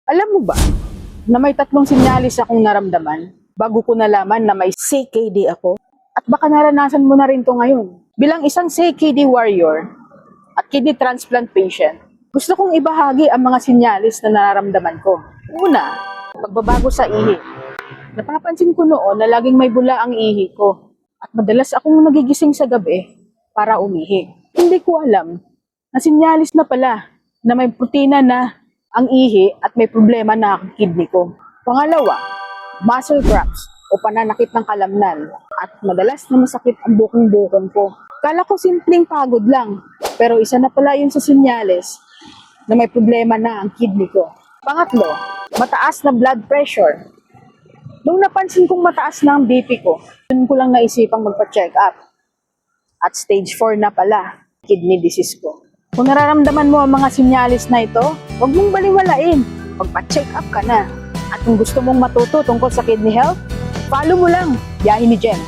Alam mo ba na may 3 sinyalis akong naramdaman bago ko nalaman na may CKD ako? At baka naranasan mo na rin to ngayon. Bilang isang CKD warrior at kidney transplant patient, gusto kong ibahagi ang mga sinyalis na nararamdaman ko. Una, pagbabago sa ihi. Napapansin ko noon na laging may bula ang ihi ko at madalas akong nagigising sa gabi para umihi. Hindi ko alam na sinyalis na pala na may protina na ang ihi at may problema na ang kidney ko. Pangalawa, muscle cramps o pananakit ng kalamnan at madalas na masakit ang bukong-bukong ko. Kala ko simpleng pagod lang, pero isa na pala yun sa sinyalis na may problema na ang kidney ko. Pangatlo, mataas na blood pressure. Nung napansin kong mataas na ang BP ko, dun ko lang naisipang magpa-check up. At stage 4 na pala, kidney disease ko. Kung nararamdaman mo ang mga sinyalis na ito, huwag mong baliwalain. Magpa-check up ka na. At kung gusto mong matuto tungkol sa kidney health, follow mo lang Biyahe ni Jen.